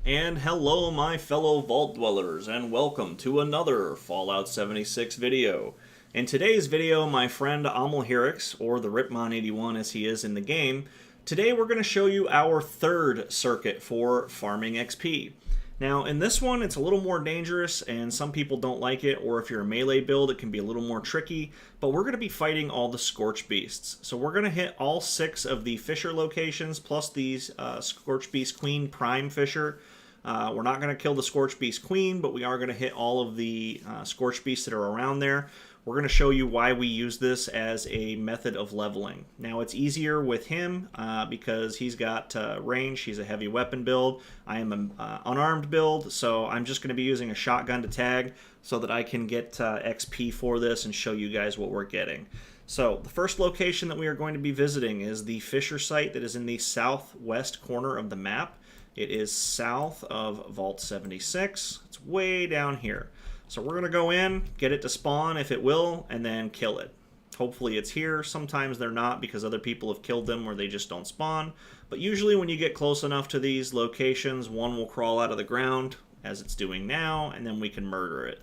And hello my fellow vault dwellers, and welcome to another Fallout 76 video. In today's video, my friend Amalhirix, or the Ripmon81 as he is in the game, today we're going to show you our third circuit for farming XP. Now in this one it's a little more dangerous and some people don't like it, or if you're a melee build it can be a little more tricky, but we're going to be fighting all the Scorch Beasts. So we're going to hit all 6 of the Fisher locations plus these Scorch Beast Queen Prime Fisher. We're not going to kill the Scorch Beast Queen, but we are going to hit all of the Scorch Beasts that are around there. We're going to show you why we use this as a method of leveling. Now it's easier with him because he's got range, he's a heavy weapon build. I am an unarmed build, so I'm just going to be using a shotgun to tag so that I can get XP for this and show you guys what we're getting. So the first location that we are going to be visiting is the Fisher site that is in the southwest corner of the map. It is south of Vault 76. It's way down here. So we're going to go in, get it to spawn if it will, and then kill it. Hopefully it's here. Sometimes they're not because other people have killed them or they just don't spawn. But usually when you get close enough to these locations, one will crawl out of the ground, as it's doing now, and then we can murder it.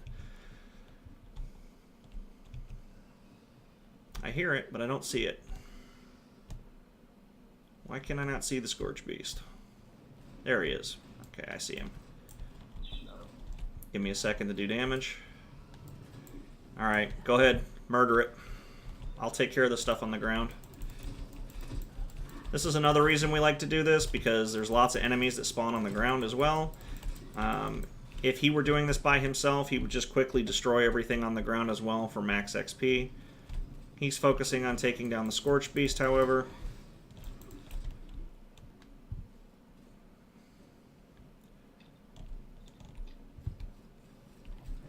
I hear it, but I don't see it. Why can I not see the Scorch Beast? There he is. Okay, I see him. Give me a second to do damage. Alright, go ahead. Murder it. I'll take care of the stuff on the ground. This is another reason we like to do this, because there's lots of enemies that spawn on the ground as well. If he were doing this by himself, he would just quickly destroy everything on the ground as well for max XP. He's focusing on taking down the Scorch Beast, however.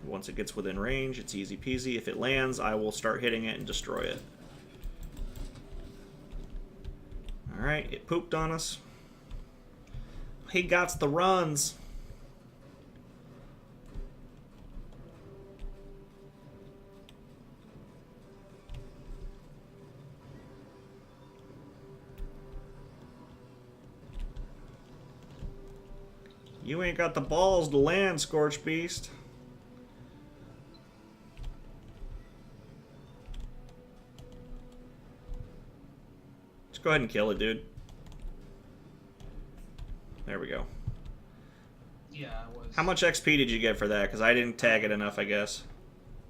Once it gets within range, it's easy peasy. If it lands, I will start hitting it and destroy it. Alright, it pooped on us. He got the runs. You ain't got the balls to land, Scorch Beast. Go ahead and kill it, dude. There we go. Yeah, I was. How much XP did you get for that? Because I didn't tag it enough, I guess.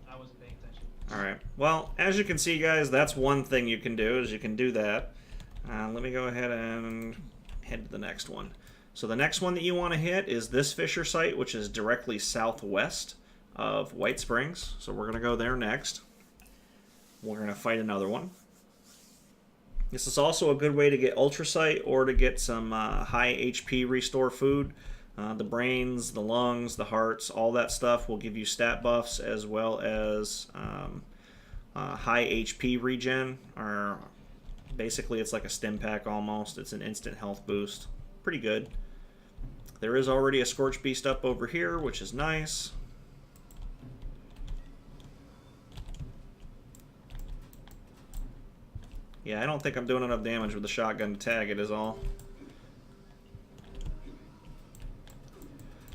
I wasn't paying attention. Alright. Well, as you can see, guys, that's one thing you can do, is you can do that. Let me go ahead and head to the next one. So the next one that you want to hit is this Fisher site, which is directly southwest of Whitesprings. So we're going to go there next. We're going to fight another one. This is also a good way to get Ultrasight or to get some high HP restore food. The brains, the lungs, the hearts, all that stuff will give you stat buffs as well as high HP regen. Or basically it's like a stim pack almost. It's an instant health boost. Pretty good. There is already a Scorch Beast up over here, which is nice. Yeah, I don't think I'm doing enough damage with the shotgun to tag it is all.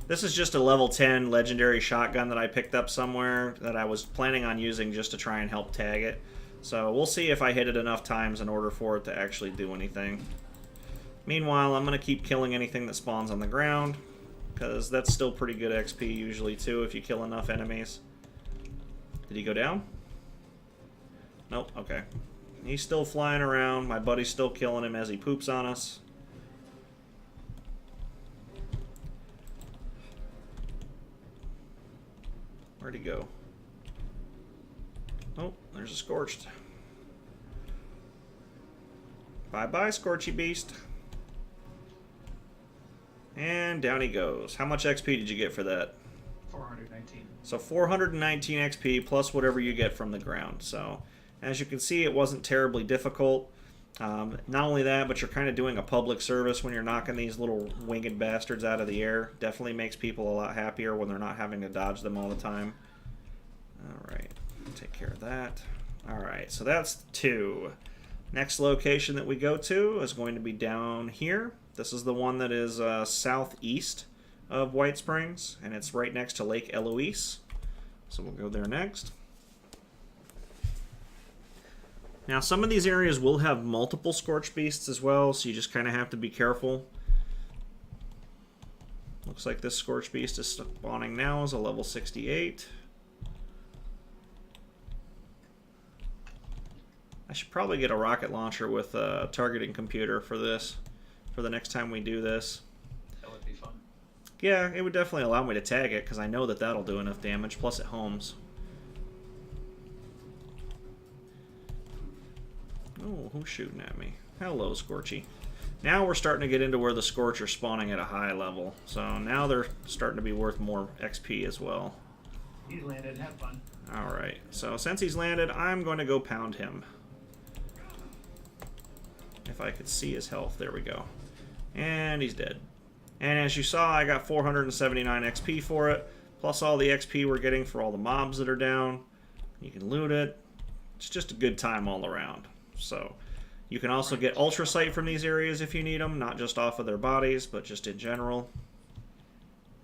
This is just a level 10 legendary shotgun that I picked up somewhere that I was planning on using just to try and help tag it. So we'll see if I hit it enough times in order for it to actually do anything. Meanwhile, I'm going to keep killing anything that spawns on the ground, because that's still pretty good XP usually too if you kill enough enemies. Did he go down? Nope, okay. He's still flying around. My buddy's still killing him as he poops on us. Where'd he go? Oh, there's a Scorched. Bye-bye, Scorchy Beast. And down he goes. How much XP did you get for that? 419. So 419 XP plus whatever you get from the ground. So as you can see, it wasn't terribly difficult. Not only that, but you're kind of doing a public service when you're knocking these little winged bastards out of the air. Definitely makes people a lot happier when they're not having to dodge them all the time. Alright, take care of that. Alright, so that's 2. Next location that we go to is going to be down here. This is the one that is southeast of Whitesprings, and it's right next to Lake Eloise. So we'll go there next. Now, some of these areas will have multiple Scorch Beasts as well, so you just kind of have to be careful. Looks like this Scorch Beast is spawning now as a level 68. I should probably get a rocket launcher with a targeting computer for this, for the next time we do this. That would be fun. Yeah, it would definitely allow me to tag it, because I know that that'll do enough damage, plus it homes. Oh, who's shooting at me? Hello, Scorchy. Now we're starting to get into where the Scorch are spawning at a high level. So now they're starting to be worth more XP as well. He's landed. Have fun. Alright, so since he's landed, I'm going to go pound him. If I could see his health. There we go. And he's dead. And as you saw, I got 479 XP for it, plus all the XP we're getting for all the mobs that are down. You can loot it. It's just a good time all around. So you can also get Ultra Sight from these areas if you need them, not just off of their bodies, but just in general.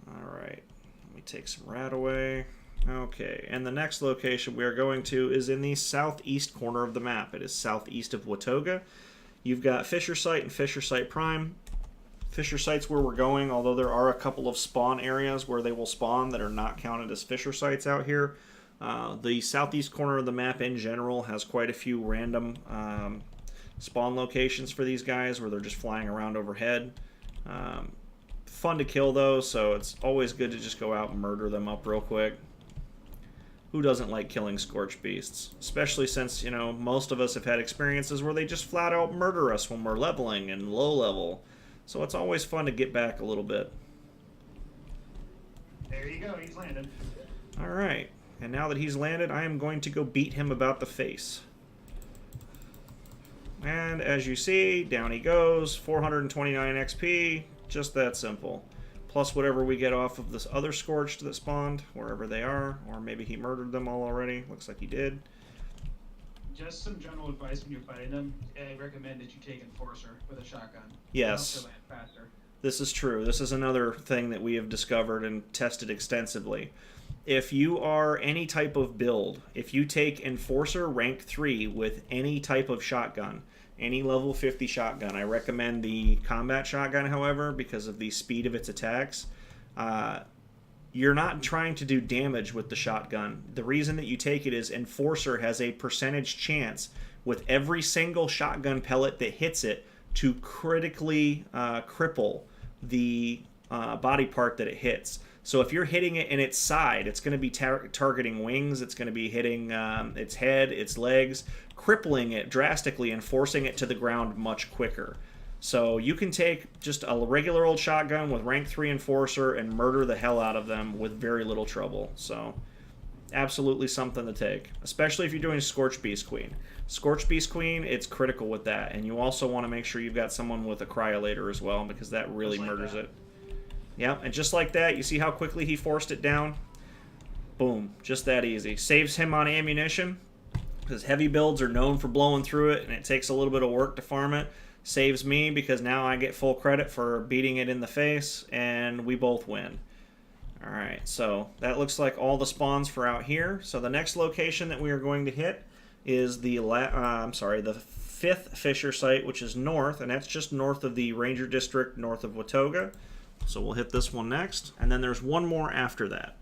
Alright, let me take some rat away. Okay, and the next location we are going to is in the southeast corner of the map. It is southeast of Watoga. You've got Fisher Sight and Fisher Sight Prime. Fisher Sight's where we're going, although there are a couple of spawn areas where they will spawn that are not counted as Fisher Sights out here. The southeast corner of the map in general has quite a few random spawn locations for these guys where they're just flying around overhead. Fun to kill though, so it's always good to just go out and murder them up real quick. Who doesn't like killing Scorch Beasts? Especially since, you know, most of us have had experiences where they just flat out murder us when we're leveling and low level. So it's always fun to get back a little bit. There you go. He's landed. Alright. And now that he's landed, I am going to go beat him about the face. And as you see, down he goes. 429 XP. Just that simple. Plus whatever we get off of this other Scorched that spawned, wherever they are. Or maybe he murdered them all already. Looks like he did. Just some general advice when you're fighting them. I recommend that you take Enforcer with a shotgun. Yes. It'll land faster. This is true. This is another thing that we have discovered and tested extensively. If you are any type of build, if you take Enforcer rank 3 with any type of shotgun, any level 50 shotgun, I recommend the combat shotgun, however, because of the speed of its attacks. You're not trying to do damage with the shotgun. The reason that you take it is Enforcer has a percentage chance with every single shotgun pellet that hits it to critically cripple the body part that it hits. So if you're hitting it in its side, it's going to be targeting wings, it's going to be hitting its head, its legs, crippling it drastically and forcing it to the ground much quicker. So you can take just a regular old shotgun with rank 3 Enforcer and murder the hell out of them with very little trouble. So absolutely something to take, especially if you're doing Scorch Beast Queen. Scorch Beast Queen, it's critical with that, and you also want to make sure you've got someone with a Cryolator as well, because that really murders it. Yeah, and just like that, you see how quickly he forced it down? Boom, just that easy. Saves him on ammunition, because heavy builds are known for blowing through it, and it takes a little bit of work to farm it. Saves me, because now I get full credit for beating it in the face, and we both win. Alright, so that looks like all the spawns for out here. So the next location that we are going to hit is the the 5th Fisher Site, which is north, and that's just north of the Ranger District, north of Watoga. So we'll hit this one next, and then there's one more after that.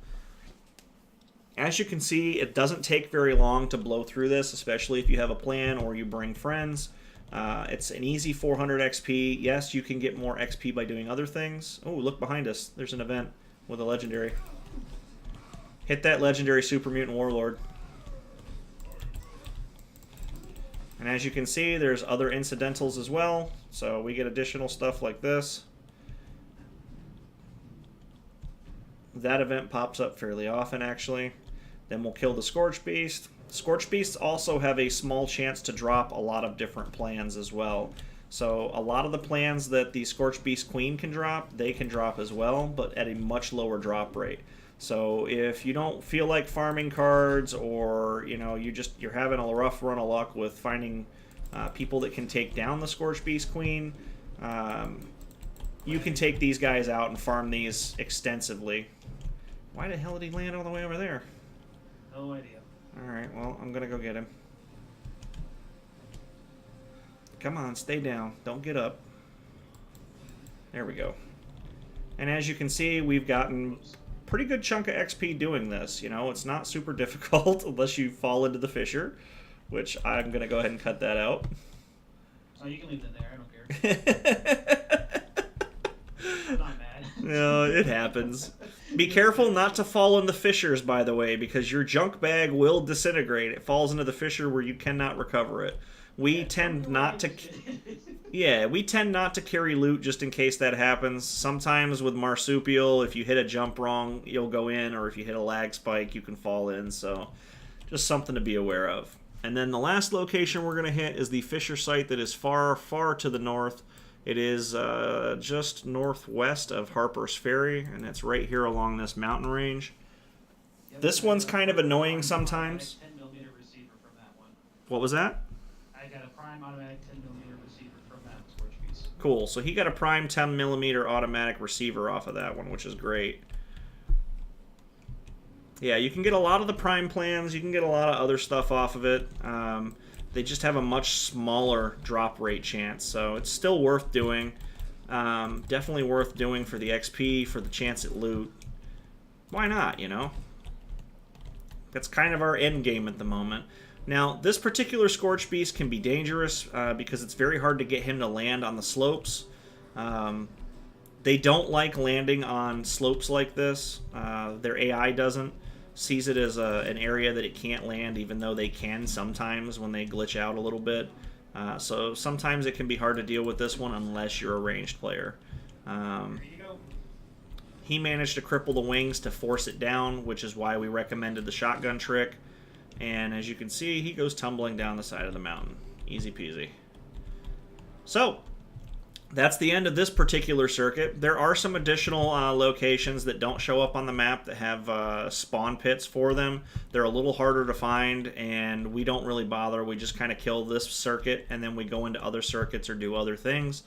As you can see, it doesn't take very long to blow through this, especially if you have a plan or you bring friends. It's an easy 400 XP. Yes, you can get more XP by doing other things. Oh, look behind us. There's an event with a legendary. Hit that legendary Super Mutant Warlord. And as you can see, there's other incidentals as well. So we get additional stuff like this. That event pops up fairly often, actually. Then we'll kill the Scorch Beast. Scorch Beasts also have a small chance to drop a lot of different plans as well. So a lot of the plans that the Scorch Beast Queen can drop, they can drop as well, but at a much lower drop rate. So if you don't feel like farming cards, or you know you're having a rough run of luck with finding people that can take down the Scorch Beast Queen, you can take these guys out and farm these extensively. Why the hell did he land all the way over there? No idea. Alright, well, I'm gonna go get him. Come on, stay down. Don't get up. There we go. And as you can see, we've gotten a pretty good chunk of XP doing this. You know, it's not super difficult unless you fall into the fissure, which I'm going to go ahead and cut that out. Oh, you can leave it in there. I don't care. I'm not mad. No, it happens. Be careful not to fall in the fissures, by the way, because your junk bag will disintegrate. It falls into the fissure where you cannot recover it. We tend not to... Yeah, we tend not to carry loot just in case that happens. Sometimes with Marsupial, if you hit a jump wrong, you'll go in, or if you hit a lag spike, you can fall in, so just something to be aware of. And then the last location we're going to hit is the fissure site that is far, far to the north. It is just northwest of Harper's Ferry, and it's right here along this mountain range. This one's kind of annoying sometimes. 10mm receiver from that one. What was that? I got a prime automatic 10mm receiver from that storage piece. Cool. So he got a prime 10mm automatic receiver off of that one, which is great. Yeah, you can get a lot of the prime plans. You can get a lot of other stuff off of it. They just have a much smaller drop rate chance, so it's still worth doing. Definitely worth doing for the XP, for the chance at loot. Why not, you know? That's kind of our end game at the moment. Now, this particular Scorch Beast can be dangerous because it's very hard to get him to land on the slopes. They don't like landing on slopes like this. Their AI doesn't. Sees it as an area that it can't land, even though they can sometimes when they glitch out a little bit. So sometimes it can be hard to deal with this one unless you're a ranged player. There you go. He managed to cripple the wings to force it down, which is why we recommended the shotgun trick. And as you can see, he goes tumbling down the side of the mountain. Easy peasy. So, that's the end of this particular circuit. There are some additional locations that don't show up on the map that have spawn pits for them. They're a little harder to find, and we don't really bother. We just kind of kill this circuit, and then we go into other circuits or do other things.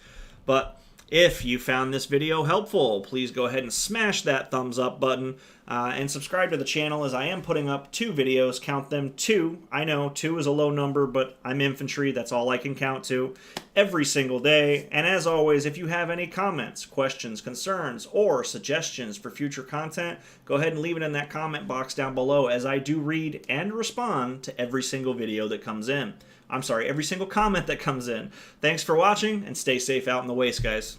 But if you found this video helpful, please go ahead and smash that thumbs up button and subscribe to the channel, as I am putting up 2 videos. Count them, 2. I know 2 is a low number, but I'm infantry. That's all I can count to every single day. And as always, if you have any comments, questions, concerns, or suggestions for future content, go ahead and leave it in that comment box down below, as I do read and respond to every single video that comes in. I'm sorry, every single comment that comes in. Thanks for watching, and stay safe out in the waste, guys.